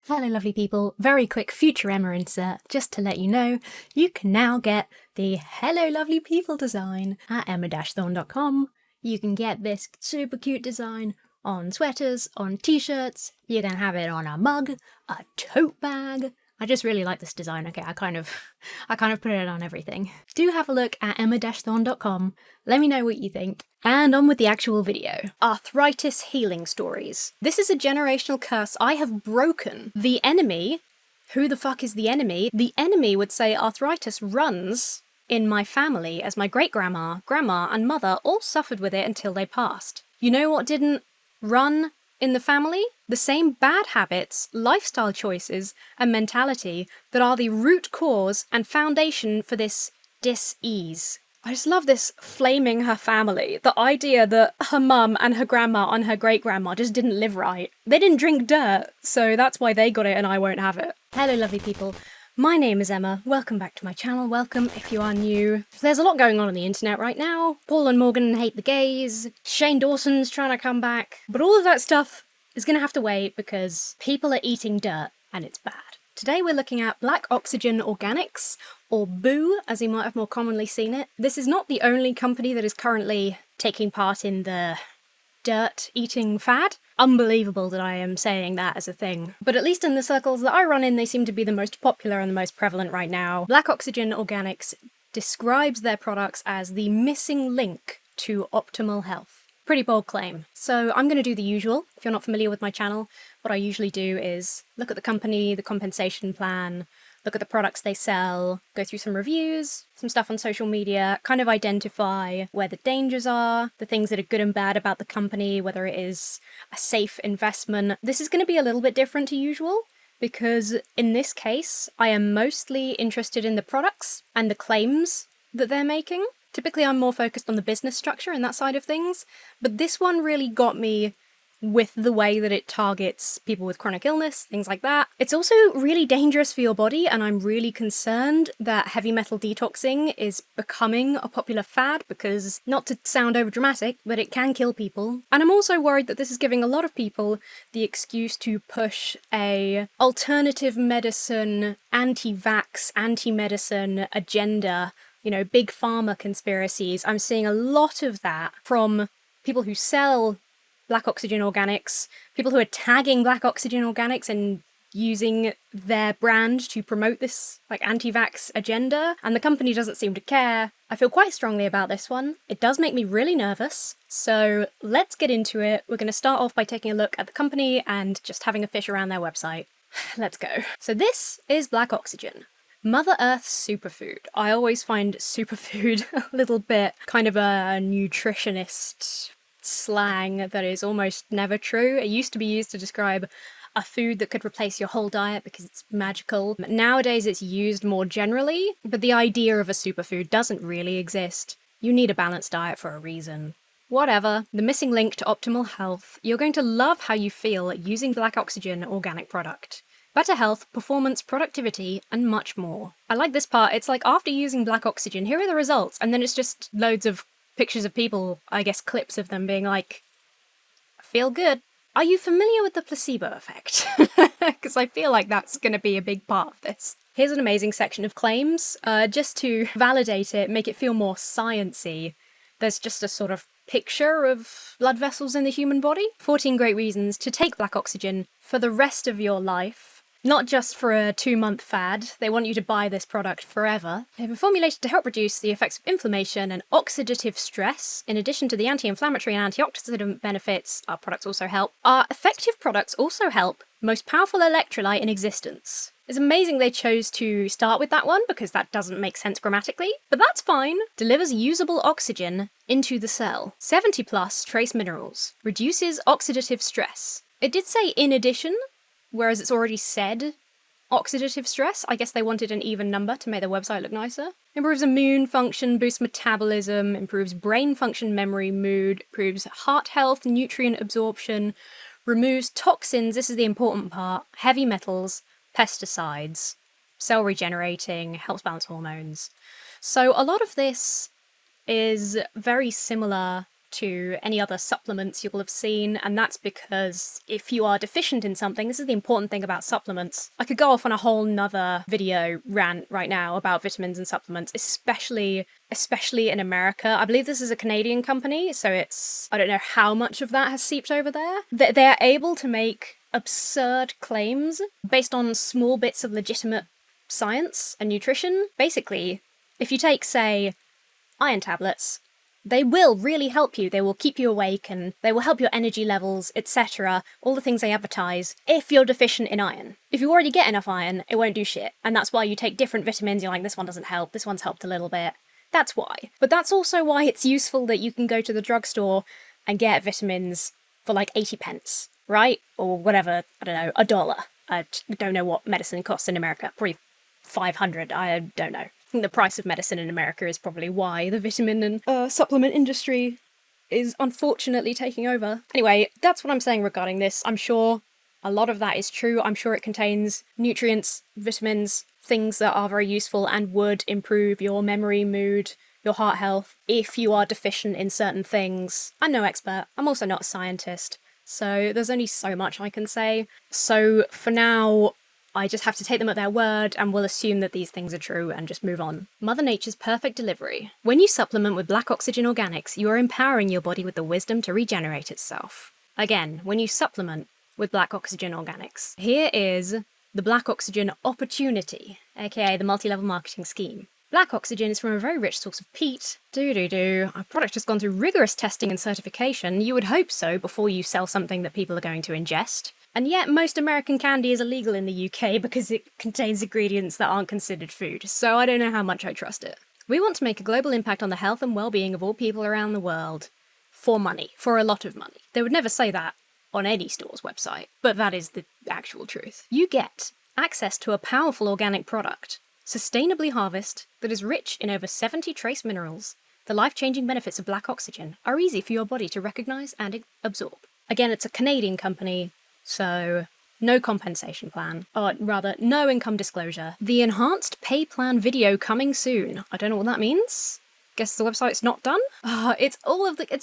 Hello lovely people, very quick future Emma insert just to let you know you can now get the Hello Lovely People design at emma-thorne.com. You can get this super cute design on sweaters, on t-shirts, you can have it on a mug, a tote bag. I just really like this design, okay, I kind of put it on everything. Do have a look at emma-thorne.com, let me know what you think. And on with the actual video. Arthritis healing stories. This is a generational curse I have broken. The enemy, who the fuck is the enemy? The enemy would say arthritis runs in my family, as my great-grandma, grandma, and mother all suffered with it until they passed. You know what didn't run in the family? The same bad habits, lifestyle choices, and mentality that are the root cause and foundation for this dis-ease. I just love this flaming her family. The idea that her mum and her grandma and her great-grandma just didn't live right. They didn't drink dirt, so that's why they got it and I won't have it. Hello lovely people. My name is Emma. Welcome back to my channel. Welcome if you are new. There's a lot going on the internet right now. Paul and Morgan hate the gays. Shane Dawson's trying to come back. But all of that stuff is going to have to wait because people are eating dirt and it's bad. Today we're looking at Black Oxygen Organics, or BOO, as you might have more commonly seen it. This is not the only company that is currently taking part in the dirt-eating fad. Unbelievable that I am saying that as a thing. But at least in the circles that I run in, they seem to be the most popular and the most prevalent right now. Black Oxygen Organics describes their products as the missing link to optimal health. Pretty bold claim. So I'm going to do the usual. If you're not familiar with my channel, what I usually do is look at the company, the compensation plan, look at the products they sell, go through some reviews, some stuff on social media, kind of identify where the dangers are, the things that are good and bad about the company, whether it is a safe investment. This is going to be a little bit different to usual, because in this case, I am mostly interested in the products and the claims that they're making. Typically, I'm more focused on the business structure and that side of things, but this one really got me with the way that it targets people with chronic illness, things like that. It's also really dangerous for your body, and I'm really concerned that heavy metal detoxing is becoming a popular fad because, not to sound overdramatic, but it can kill people. And I'm also worried that this is giving a lot of people the excuse to push a alternative medicine, anti-vax, anti-medicine agenda. You know, big pharma conspiracies. I'm seeing a lot of that from people who sell Black Oxygen Organics, people who are tagging Black Oxygen Organics and using their brand to promote this, like, anti-vax agenda, and the company doesn't seem to care. I feel quite strongly about this one. It does make me really nervous, so let's get into it. We're going to start off by taking a look at the company and just having a fish around their website. Let's go. So this is Black Oxygen. Mother Earth's superfood. I always find superfood a little bit kind of a nutritionist slang that is almost never true. It used to be used to describe a food that could replace your whole diet because it's magical. Nowadays it's used more generally, but the idea of a superfood doesn't really exist. You need a balanced diet for a reason. Whatever. The missing link to optimal health. You're going to love how you feel using Black Oxygen organic product. Better health, performance, productivity, and much more. I like this part. It's like, after using Black Oxygen, here are the results, and then it's just loads of pictures of people, I guess clips of them being like, I feel good. Are you familiar with the placebo effect? Because I feel like that's going to be a big part of this. Here's an amazing section of claims. Just to validate it, make it feel more science-y, there's just a sort of picture of blood vessels in the human body. 14 great reasons to take Black Oxygen for the rest of your life. Not just for a 2-month fad, they want you to buy this product forever. They were formulated to help reduce the effects of inflammation and oxidative stress. In addition to the anti-inflammatory and antioxidant benefits, our products also help. Our effective products also help most powerful electrolyte in existence. It's amazing they chose to start with that one because that doesn't make sense grammatically, but that's fine. Delivers usable oxygen into the cell. 70 plus trace minerals. Reduces oxidative stress. It did say in addition, whereas it's already said oxidative stress. I guess they wanted an even number to make their website look nicer. Improves immune function, boosts metabolism, improves brain function, memory, mood, improves heart health, nutrient absorption, removes toxins, this is the important part, heavy metals, pesticides, cell regenerating, helps balance hormones. So a lot of this is very similar to any other supplements you'll have seen, and that's because if you are deficient in something, this is the important thing about supplements. I could go off on a whole nother video rant right now about vitamins and supplements, especially in America. I believe this is a Canadian company, so I don't know how much of that has seeped over there. They're able to make absurd claims based on small bits of legitimate science and nutrition. Basically, if you take, say, iron tablets, they will really help you. They will keep you awake and they will help your energy levels, etc. All the things they advertise if you're deficient in iron. If you already get enough iron, it won't do shit. And that's why you take different vitamins. You're like, this one doesn't help. This one's helped a little bit. That's why. But that's also why it's useful that you can go to the drugstore and get vitamins for like 80 pence, right? Or whatever, I don't know, $1. I don't know what medicine costs in America. Probably 500, I don't know. I think the price of medicine in America is probably why the vitamin and supplement industry is unfortunately taking over. Anyway, that's what I'm saying regarding this. I'm sure a lot of that is true. I'm sure it contains nutrients, vitamins, things that are very useful and would improve your memory, mood, your heart health if you are deficient in certain things. I'm no expert. I'm also not a scientist. So there's only so much I can say. So for now, I just have to take them at their word and we'll assume that these things are true and just move on. Mother Nature's perfect delivery. When you supplement with Black Oxygen Organics, you are empowering your body with the wisdom to regenerate itself. Again, when you supplement with Black Oxygen Organics. Here is the Black Oxygen Opportunity, aka the multi-level marketing scheme. Black oxygen is from a very rich source of peat. Our product has gone through rigorous testing and certification. You would hope so before you sell something that people are going to ingest. And yet most American candy is illegal in the UK because it contains ingredients that aren't considered food, so I don't know how much I trust it. We want to make a global impact on the health and well-being of all people around the world. For money. For a lot of money. They would never say that on any store's website, but that is the actual truth. You get access to a powerful organic product, sustainably harvested, that is rich in over 70 trace minerals. The life-changing benefits of black oxygen are easy for your body to recognise and absorb. Again, it's a Canadian company, so no compensation plan, or rather, no income disclosure. The enhanced pay plan video coming soon. I don't know what that means. Guess the website's not done? It's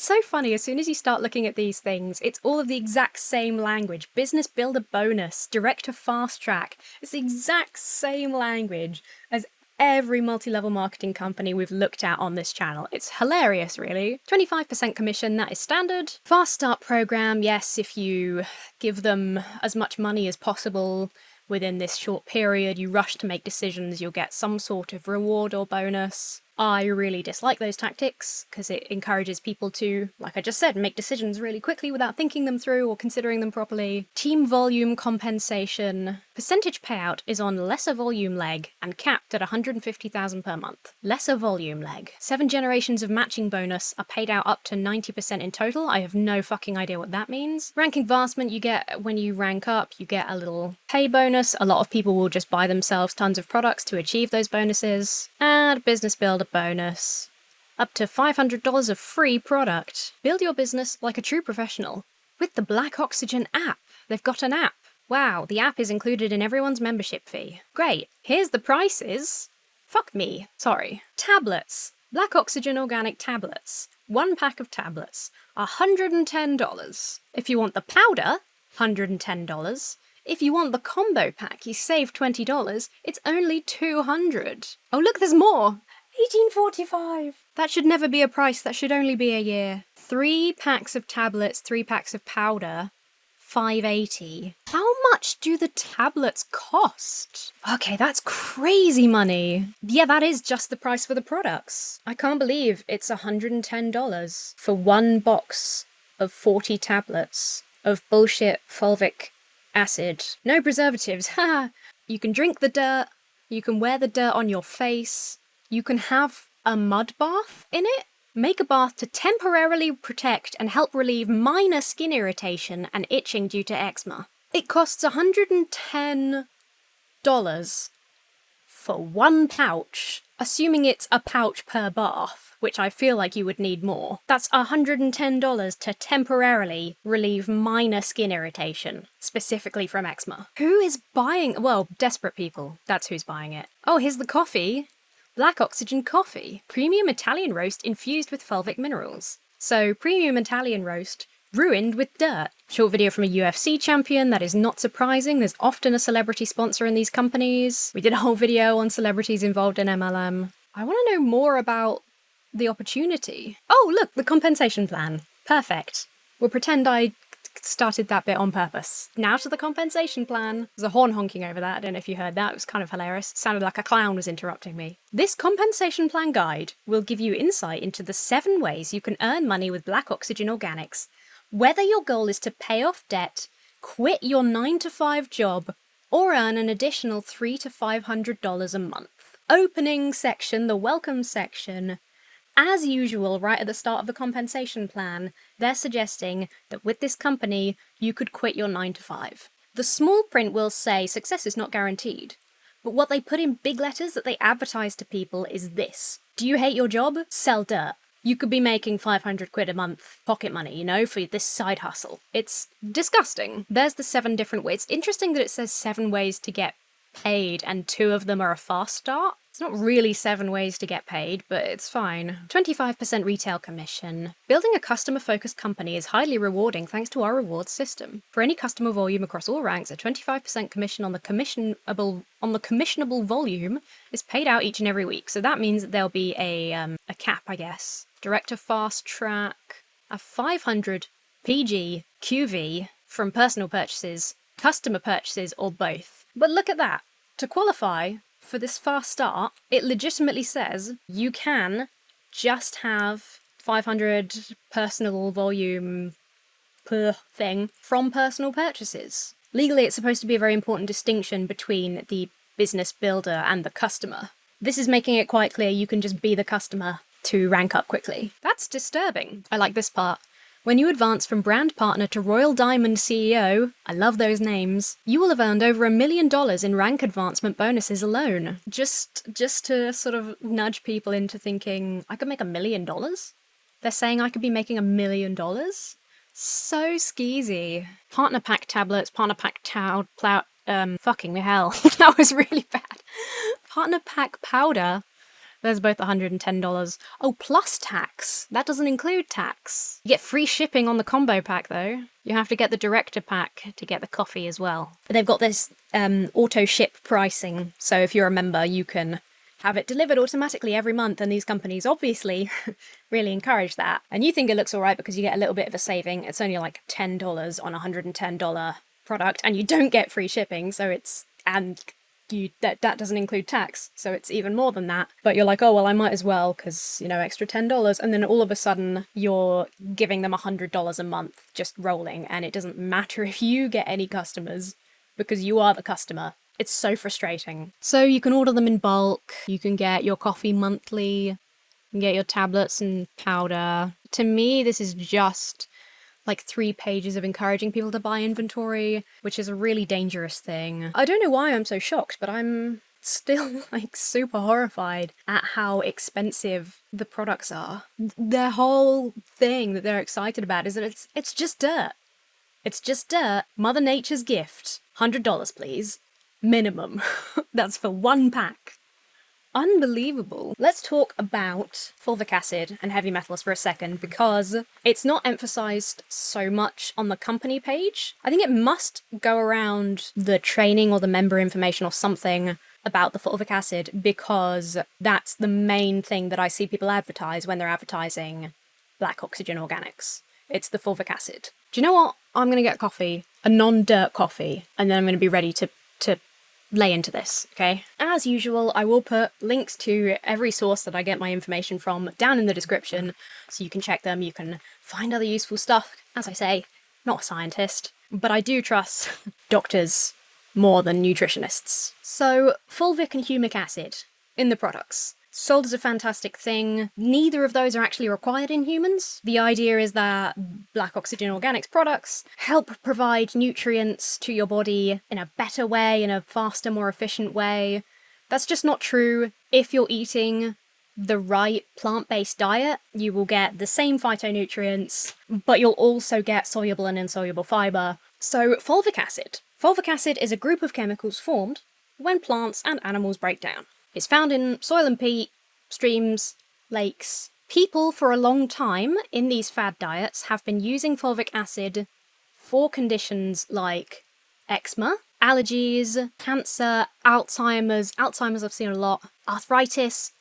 so funny, as soon as you start looking at these things, it's all of the exact same language. Business builder bonus, direct to fast track. It's the exact same language as every multi-level marketing company we've looked at on this channel. It's hilarious, really. 25% commission, that is standard. Fast start program, yes, if you give them as much money as possible within this short period, you rush to make decisions, you'll get some sort of reward or bonus. I really dislike those tactics because it encourages people to, like I just said, make decisions really quickly without thinking them through or considering them properly. Team volume compensation. Percentage payout is on lesser volume leg and capped at $150,000 per month. Lesser volume leg. 7 generations of matching bonus are paid out up to 90% in total. I have no fucking idea what that means. Rank advancement, you get when you rank up, you get a little pay bonus. A lot of people will just buy themselves tons of products to achieve those bonuses. And business builder bonus. Up to $500 of free product. Build your business like a true professional with the Black Oxygen app. They've got an app. Wow, the app is included in everyone's membership fee. Great. Here's the prices. Fuck me. Sorry. Tablets. Black Oxygen Organic tablets. 1 pack of tablets. $110. If you want the powder, $110. If you want the combo pack, you save $20. It's only $200. Oh look, there's more. $18.45. That should never be a price, that should only be a year. 3 packs of tablets, 3 packs of powder, $5.80. How much do the tablets cost? Okay, that's crazy money. Yeah, that is just the price for the products. I can't believe it's $110 for 1 box of 40 tablets of bullshit fulvic acid. No preservatives, haha. You can drink the dirt, you can wear the dirt on your face, you can have a mud bath in it. Make a bath to temporarily protect and help relieve minor skin irritation and itching due to eczema. It costs $110 for 1 pouch, assuming it's a pouch per bath, which I feel like you would need more. That's $110 to temporarily relieve minor skin irritation, specifically from eczema. Who is buying? Well, desperate people. That's who's buying it. Oh, here's the coffee. Black Oxygen Coffee. Premium Italian roast infused with fulvic minerals. So, premium Italian roast, ruined with dirt. Short video from a UFC champion, that is not surprising. There's often a celebrity sponsor in these companies. We did a whole video on celebrities involved in MLM. I want to know more about the opportunity. Oh, look, the compensation plan. Perfect. We'll pretend I started that bit on purpose. Now to the compensation plan. There's a horn honking over that. I don't know if you heard that. It was kind of hilarious. It sounded like a clown was interrupting me. This compensation plan guide will give you insight into the 7 ways you can earn money with Black Oxygen Organics. Whether your goal is to pay off debt, quit your 9-to-5 job, or earn an additional $300 to $500 a month. Opening section, the welcome section. As usual, right at the start of the compensation plan, they're suggesting that with this company, you could quit your 9-to-5. The small print will say success is not guaranteed, but what they put in big letters that they advertise to people is this. Do you hate your job? Sell dirt. You could be making 500 quid a month pocket money, you know, for this side hustle. It's disgusting. There's the 7 different ways. It's interesting that it says 7 ways to get paid and 2 of them are a fast start. It's not really 7 ways to get paid, but it's fine. 25% retail commission. Building a customer-focused company is highly rewarding thanks to our rewards system. For any customer volume across all ranks, a 25% commission on the commissionable volume is paid out each and every week. So that means that there'll be a cap, I guess. Director fast track, a 500 PG QV from personal purchases, customer purchases, or both. But look at that. To qualify for this fast start, it legitimately says you can just have 500 personal volume per thing from personal purchases. Legally, it's supposed to be a very important distinction between the business builder and the customer. This is making it quite clear you can just be the customer to rank up quickly. That's disturbing. I like this part. When you advance from brand partner to Royal Diamond CEO, I love those names, you will have earned over $1 million in rank advancement bonuses alone. Just to sort of nudge people into thinking, I could make $1 million? They're saying I could be making $1 million? So skeezy. Partner pack tablets, partner pack fucking hell. That was really bad. Partner pack powder. There's both $110. Oh, plus tax. That doesn't include tax. You get free shipping on the combo pack, though. You have to get the director pack to get the coffee as well. But they've got this auto ship pricing, so if you're a member, you can have it delivered automatically every month, and these companies obviously really encourage that. And you think it looks alright because you get a little bit of a saving. It's only like $10 on a $110 product, and you don't get free shipping, so it's... and that doesn't include tax, so it's even more than that. But you're like, oh, well, I might as well, because, you know, extra $10. And then all of a sudden, you're giving them $100 a month just rolling, and it doesn't matter if you get any customers, because you are the customer. It's so frustrating. So you can order them in bulk, you can get your coffee monthly, you can get your tablets and powder. To me, this is just like 3 pages of encouraging people to buy inventory, which is a really dangerous thing. I don't know why I'm so shocked, but I'm still like super horrified at how expensive the products are. Their whole thing that they're excited about is that it's just dirt. It's just dirt. Mother Nature's gift. $100, please. Minimum. That's for 1 pack. Unbelievable. Let's talk about fulvic acid and heavy metals for a second, because it's not emphasized so much on the company page. I think it must go around the training or the member information or something about the fulvic acid, because that's the main thing that I see people advertise when they're advertising Black Oxygen Organics. It's the fulvic acid. Do you know what? I'm going to get coffee, a non-dirt coffee, and then I'm going to be ready to lay into this, okay? As usual, I will put links to every source that I get my information from down in the description, so you can check them, you can find other useful stuff. As I say, not a scientist, but I do trust doctors more than nutritionists. So, fulvic and humic acid in the products. Sold as a fantastic thing. Neither of those are actually required in humans. The idea is that Black Oxygen Organics products help provide nutrients to your body in a better way, in a faster, more efficient way. That's just not true. If you're eating the right plant-based diet, you will get the same phytonutrients, but you'll also get soluble and insoluble fiber. So, fulvic acid. Fulvic acid is a group of chemicals formed when plants and animals break down. It's found in soil and peat, streams, lakes, People for a long time in these fad diets have been using fulvic acid for conditions like eczema, allergies, cancer, Alzheimer's I've seen a lot, arthritis,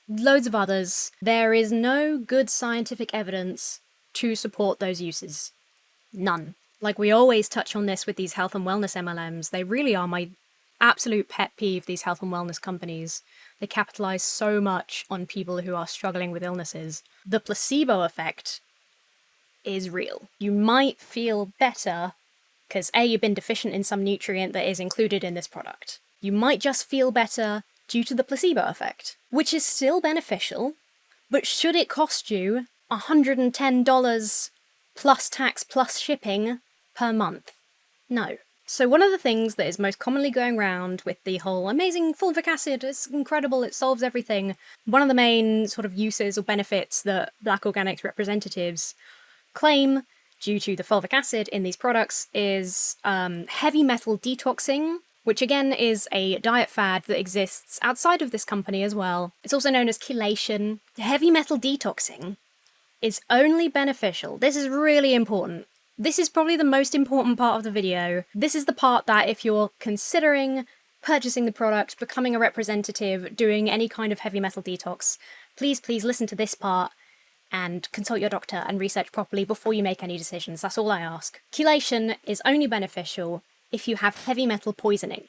loads of others. There is no good scientific evidence to support those uses. None. Like, we always touch on this with these health and wellness MLMs. They really are my absolute pet peeve, these health and wellness companies. They capitalize so much on people who are struggling with illnesses. The placebo effect is real. You might feel better because A, you've been deficient in some nutrient that is included in this product. You might just feel better due to the placebo effect, which is still beneficial, but should it cost you $110 plus tax plus shipping per month? No. So one of the things that is most commonly going around with the whole amazing fulvic acid, it's incredible, it solves everything, one of the main sort of uses or benefits that Black Organics representatives claim due to the fulvic acid in these products is heavy metal detoxing, which again is a diet fad that exists outside of this company as well. It's also known as chelation. Heavy metal detoxing is only beneficial. This is really important. This is probably the most important part of the video. This is the part that if you're considering purchasing the product, becoming a representative, doing any kind of heavy metal detox, please listen to this part and consult your doctor and research properly before you make any decisions. That's all I ask. Chelation is only beneficial if you have heavy metal poisoning.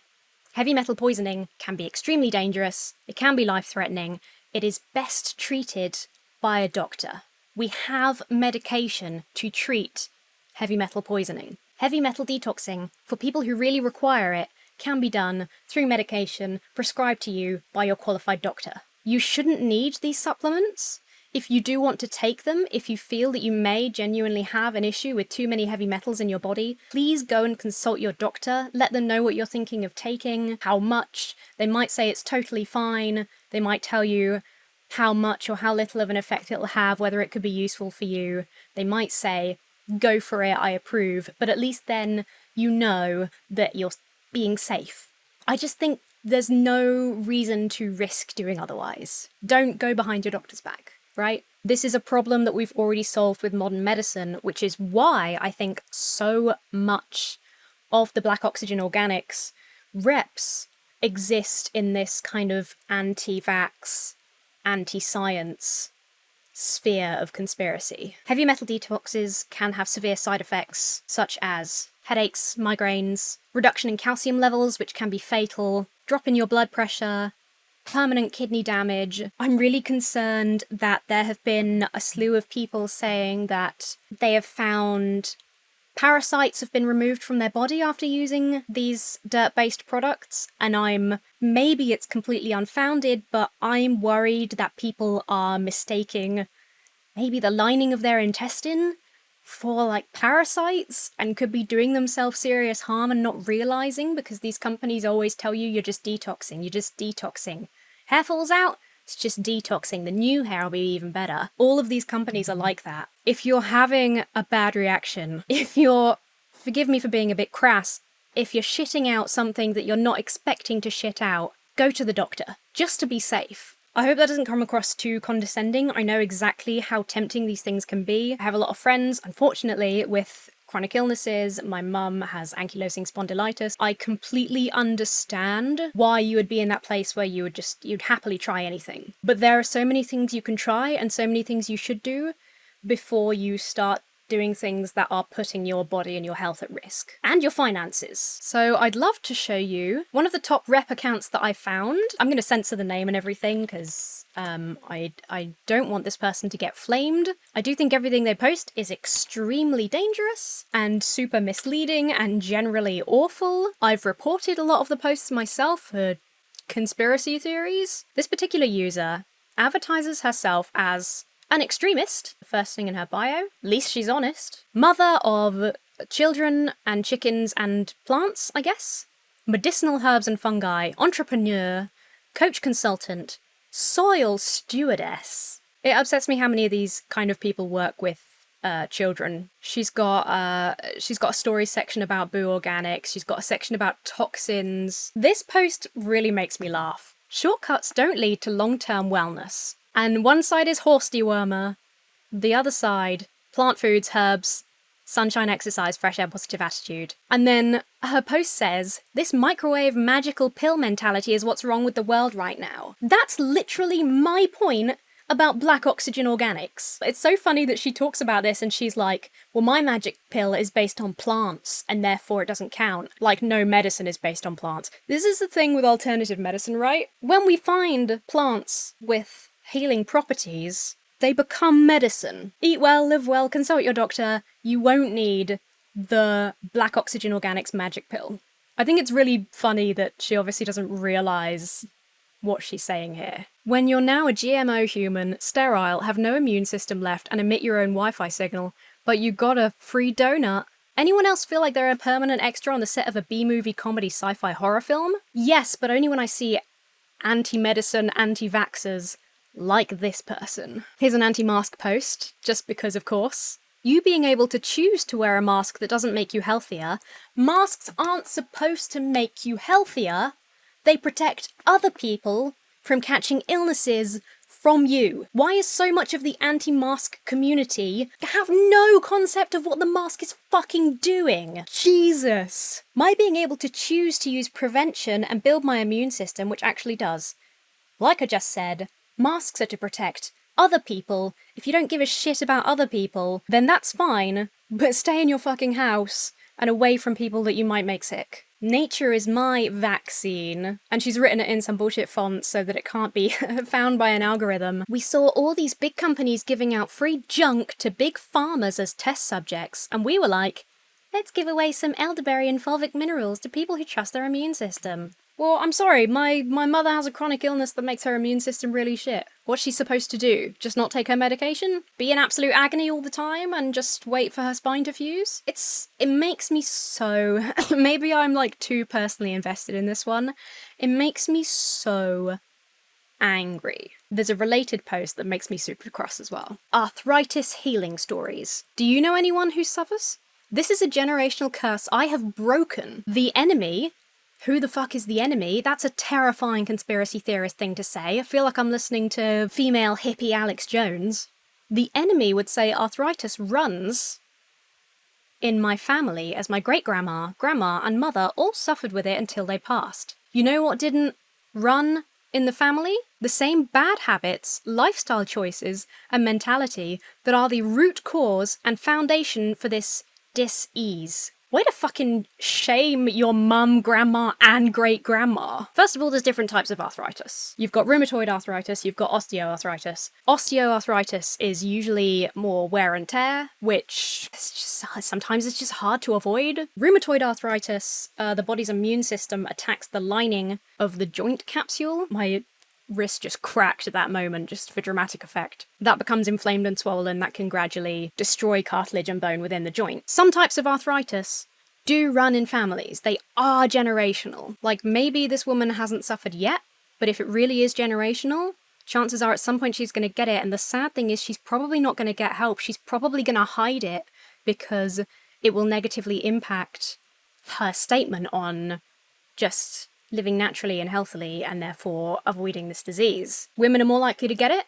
Heavy metal poisoning can be extremely dangerous. It can be life-threatening. It is best treated by a doctor. We have medication to treat heavy metal poisoning. Heavy metal detoxing, for people who really require it, can be done through medication prescribed to you by your qualified doctor. You shouldn't need these supplements. If you do want to take them, if you feel that you may genuinely have an issue with too many heavy metals in your body, please go and consult your doctor. Let them know what you're thinking of taking, how much. They might say it's totally fine. They might tell you how much or how little of an effect it'll have, whether it could be useful for you. They might say, go for it, I approve, but at least then you know that you're being safe. I just think there's no reason to risk doing otherwise. Don't go behind your doctor's back, right? This is a problem that we've already solved with modern medicine, which is why I think so much of the Black Oxygen Organics reps exist in this kind of anti-vax, anti-science sphere of conspiracy. Heavy metal detoxes can have severe side effects such as headaches, migraines, reduction in calcium levels, which can be fatal, drop in your blood pressure, permanent kidney damage. I'm really concerned that there have been a slew of people saying that they have found parasites have been removed from their body after using these dirt-based products, and maybe it's completely unfounded, but I'm worried that people are mistaking maybe the lining of their intestine for, like, parasites, and could be doing themselves serious harm and not realizing, because these companies always tell you you're just detoxing. Hair falls out? It's just detoxing. The new hair will be even better. All of these companies are like that. If you're having a bad reaction, forgive me for being a bit crass, if you're shitting out something that you're not expecting to shit out, go to the doctor, just to be safe. I hope that doesn't come across too condescending. I know exactly how tempting these things can be. I have a lot of friends, unfortunately, with chronic illnesses. My mum has ankylosing spondylitis. I completely understand why you would be in that place where you'd happily try anything. But there are so many things you can try and so many things you should do before you start doing things that are putting your body and your health at risk. And your finances. So I'd love to show you one of the top rep accounts that I found. I'm going to censor the name and everything because I don't want this person to get flamed. I do think everything they post is extremely dangerous and super misleading and generally awful. I've reported a lot of the posts myself for conspiracy theories. This particular user advertises herself as an extremist, first thing in her bio, least she's honest, mother of children and chickens and plants, I guess, medicinal herbs and fungi, entrepreneur, coach consultant, soil stewardess. It upsets me how many of these kind of people work with children. She's got a story section about Boo Organics, she's got a section about toxins. This post really makes me laugh. Shortcuts don't lead to long-term wellness. And one side is horse dewormer, the other side, plant foods, herbs, sunshine, exercise, fresh air, positive attitude. And then her post says, this microwave magical pill mentality is what's wrong with the world right now. That's literally my point about black oxygen organics. It's so funny that she talks about this and she's like, well, my magic pill is based on plants and therefore it doesn't count. Like, no medicine is based on plants. This is the thing with alternative medicine, right? When we find plants with healing properties, they become medicine. Eat well, live well, consult your doctor. You won't need the black oxygen organics magic pill. I think it's really funny that she obviously doesn't realise what she's saying here. When you're now a GMO human, sterile, have no immune system left, and emit your own Wi-Fi signal, but you got a free donut. Anyone else feel like they're a permanent extra on the set of a B-movie comedy sci-fi horror film? Yes, but only when I see anti-medicine, anti-vaxxers like this person. Here's an anti-mask post, just because of course. You being able to choose to wear a mask that doesn't make you healthier. Masks aren't supposed to make you healthier. They protect other people from catching illnesses from you. Why is so much of the anti-mask community have no concept of what the mask is fucking doing? Jesus. My being able to choose to use prevention and build my immune system, which actually does. Like I just said, masks are to protect other people. If you don't give a shit about other people, then that's fine, but stay in your fucking house and away from people that you might make sick. Nature is my vaccine. And she's written it in some bullshit font so that it can't be found by an algorithm. We saw all these big companies giving out free junk to big farmers as test subjects, and we were like, let's give away some elderberry and fulvic minerals to people who trust their immune system. Well, I'm sorry, my mother has a chronic illness that makes her immune system really shit. What's she supposed to do? Just not take her medication? Be in absolute agony all the time and just wait for her spine to fuse? It makes me so... maybe I'm like too personally invested in this one. It makes me so angry. There's a related post that makes me super cross as well. Arthritis healing stories. Do you know anyone who suffers? This is a generational curse I have broken. The enemy... Who the fuck is the enemy? That's a terrifying conspiracy theorist thing to say. I feel like I'm listening to female hippie Alex Jones. The enemy would say arthritis runs in my family, as my great-grandma, grandma, and mother all suffered with it until they passed. You know what didn't run in the family? The same bad habits, lifestyle choices, and mentality that are the root cause and foundation for this dis-ease. Way to fucking shame your mum, grandma, and great-grandma. First of all, there's different types of arthritis. You've got rheumatoid arthritis, you've got osteoarthritis. Osteoarthritis is usually more wear and tear, which sometimes it's just hard to avoid. Rheumatoid arthritis, the body's immune system attacks the lining of the joint capsule. My wrist just cracked at that moment, just for dramatic effect. That becomes inflamed and swollen. That can gradually destroy cartilage and bone within the joint. Some types of arthritis do run in families. They are generational. Like, maybe this woman hasn't suffered yet, but if it really is generational, chances are at some point she's going to get it. And the sad thing is she's probably not going to get help. She's probably going to hide it because it will negatively impact her statement on just living naturally and healthily, and therefore avoiding this disease. Women are more likely to get it.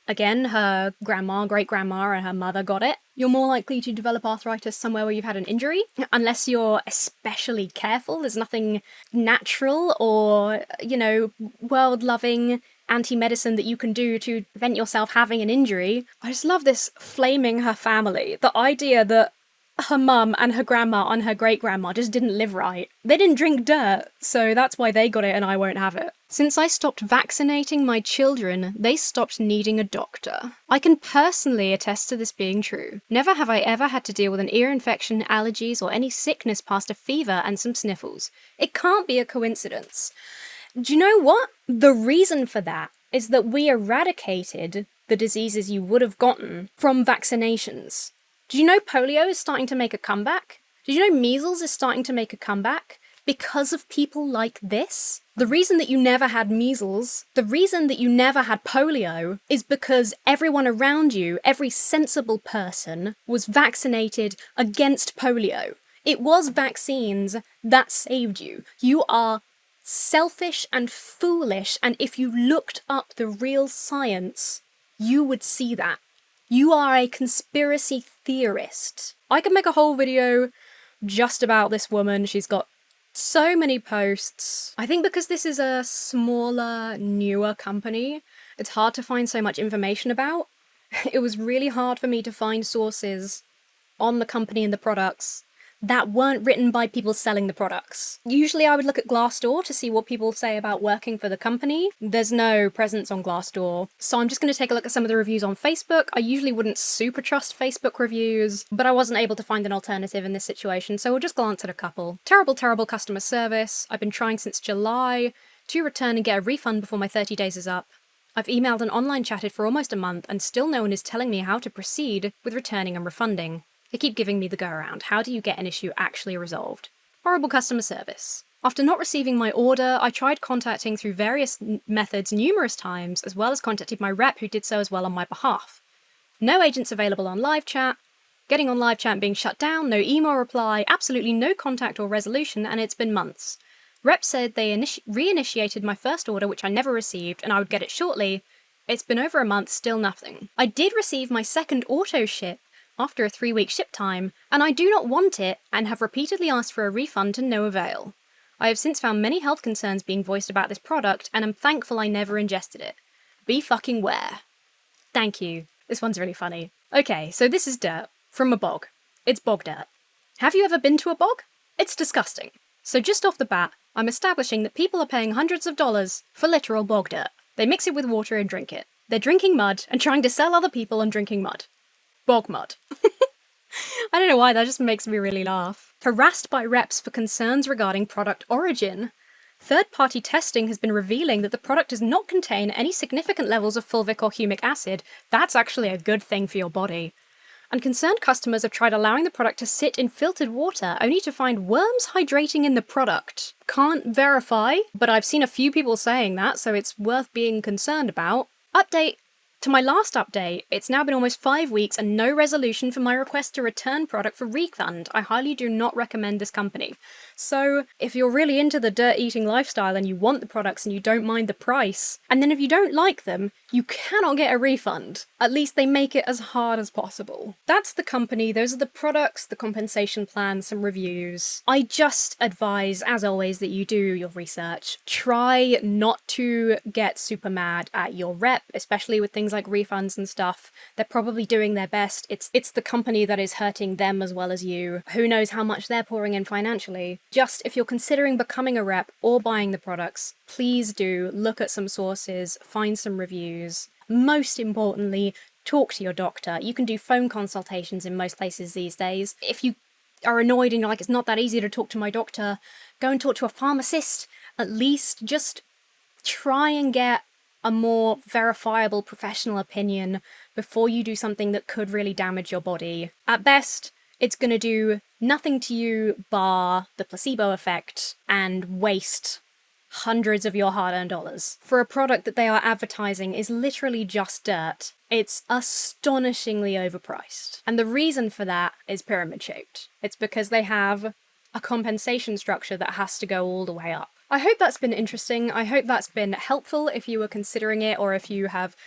Again, her grandma, great-grandma, and her mother got it. You're more likely to develop arthritis somewhere where you've had an injury, unless you're especially careful. There's nothing natural or, world-loving anti-medicine that you can do to prevent yourself having an injury. I just love this flaming her family. The idea that her mum and her grandma and her great-grandma just didn't live right. They didn't drink dirt, so that's why they got it and I won't have it. Since I stopped vaccinating my children, they stopped needing a doctor. I can personally attest to this being true. Never have I ever had to deal with an ear infection, allergies, or any sickness past a fever and some sniffles. It can't be a coincidence. Do you know what? The reason for that is that we eradicated the diseases you would have gotten from vaccinations. Did you know polio is starting to make a comeback? Did you know measles is starting to make a comeback? Because of people like this? The reason that you never had measles, the reason that you never had polio, is because everyone around you, every sensible person, was vaccinated against polio. It was vaccines that saved you. You are selfish and foolish, and if you looked up the real science, you would see that. You are a conspiracy theorist. I could make a whole video just about this woman. She's got so many posts. I think because this is a smaller, newer company, it's hard to find so much information about. It was really hard for me to find sources on the company and the products that weren't written by people selling the products. Usually I would look at Glassdoor to see what people say about working for the company. There's no presence on Glassdoor, so I'm just going to take a look at some of the reviews on Facebook. I usually wouldn't super trust Facebook reviews, but I wasn't able to find an alternative in this situation, so we'll just glance at a couple. Terrible, terrible customer service. I've been trying since July to return and get a refund before my 30 days is up. I've emailed and online chatted for almost a month, and still no one is telling me how to proceed with returning and refunding. They keep giving me the go-around. How do you get an issue actually resolved? Horrible customer service. After not receiving my order, I tried contacting through various methods numerous times, as well as contacted my rep who did so as well on my behalf. No agents available on live chat, getting on live chat being shut down, no email reply, absolutely no contact or resolution, and it's been months. Rep said they reinitiated my first order, which I never received, and I would get it shortly. It's been over a month, still nothing. I did receive my second auto ship after a 3-week ship time, and I do not want it and have repeatedly asked for a refund to no avail. I have since found many health concerns being voiced about this product, and am thankful I never ingested it. Be fucking ware. Thank you. This one's really funny. Okay, so this is dirt. From a bog. It's bog dirt. Have you ever been to a bog? It's disgusting. So just off the bat, I'm establishing that people are paying hundreds of dollars for literal bog dirt. They mix it with water and drink it. They're drinking mud and trying to sell other people on drinking mud. Bog mud. I don't know why, that just makes me really laugh. Harassed by reps for concerns regarding product origin. Third-party testing has been revealing that the product does not contain any significant levels of fulvic or humic acid. That's actually a good thing for your body. And concerned customers have tried allowing the product to sit in filtered water, only to find worms hydrating in the product. Can't verify, but I've seen a few people saying that, so it's worth being concerned about. Update. To my last update, it's now been almost 5 weeks and no resolution for my request to return product for refund. I highly do not recommend this company. So, if you're really into the dirt-eating lifestyle and you want the products and you don't mind the price, and then if you don't like them, you cannot get a refund. At least they make it as hard as possible. That's the company, those are the products, the compensation plan, some reviews. I just advise, as always, that you do your research. Try not to get super mad at your rep, especially with things like refunds and stuff. They're probably doing their best. It's the company that is hurting them as well as you. Who knows how much they're pouring in financially. Just, if you're considering becoming a rep or buying the products, please do look at some sources, find some reviews. Most importantly, talk to your doctor. You can do phone consultations in most places these days. If you are annoyed and you're like, it's not that easy to talk to my doctor, go and talk to a pharmacist. At least just try and get a more verifiable professional opinion before you do something that could really damage your body. At best, it's going to do nothing to you bar the placebo effect and waste hundreds of your hard-earned dollars for a product that they are advertising is literally just dirt. It's astonishingly overpriced. And the reason for that is pyramid-shaped. It's because they have a compensation structure that has to go all the way up. I hope that's been interesting. I hope that's been helpful if you were considering it, or if you have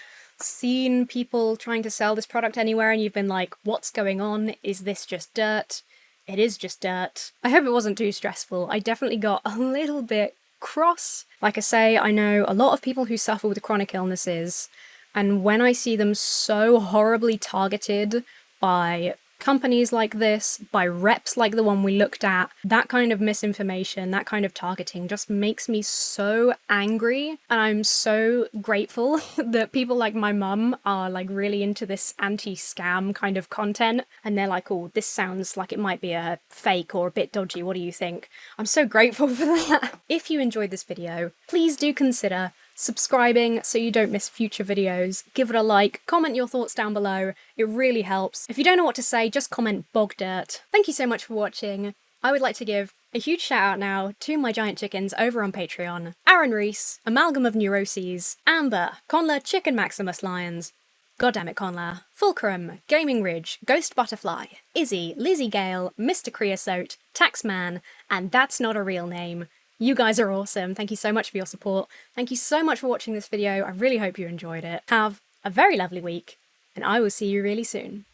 seen people trying to sell this product anywhere and you've been like, what's going on? Is this just dirt? It is just dirt. I hope it wasn't too stressful. I definitely got a little bit cross. Like I say, I know a lot of people who suffer with chronic illnesses, and when I see them so horribly targeted by companies like this, by reps like the one we looked at, that kind of misinformation, that kind of targeting just makes me so angry. And I'm so grateful that people like my mum are like really into this anti-scam kind of content, and they're like, oh, this sounds like it might be a fake or a bit dodgy, what do you think? I'm so grateful for that. If you enjoyed this video, please do consider subscribing so you don't miss future videos. Give it a like, comment your thoughts down below, it really helps. If you don't know what to say, just comment bog dirt. Thank you so much for watching. I would like to give a huge shout out now to my giant chickens over on Patreon. Aaron Reese, Amalgam of Neuroses, Amber, Connla, Chicken Maximus Lyons, Goddammit Connla, Fulcrum, GamingRidge, Ghost Butterfly, Izzy, Lizzy Gayle, Mr. Creosote, Taxman, and That's Not a Real Name. You guys are awesome. Thank you so much for your support. Thank you so much for watching this video. I really hope you enjoyed it. Have a very lovely week, and I will see you really soon.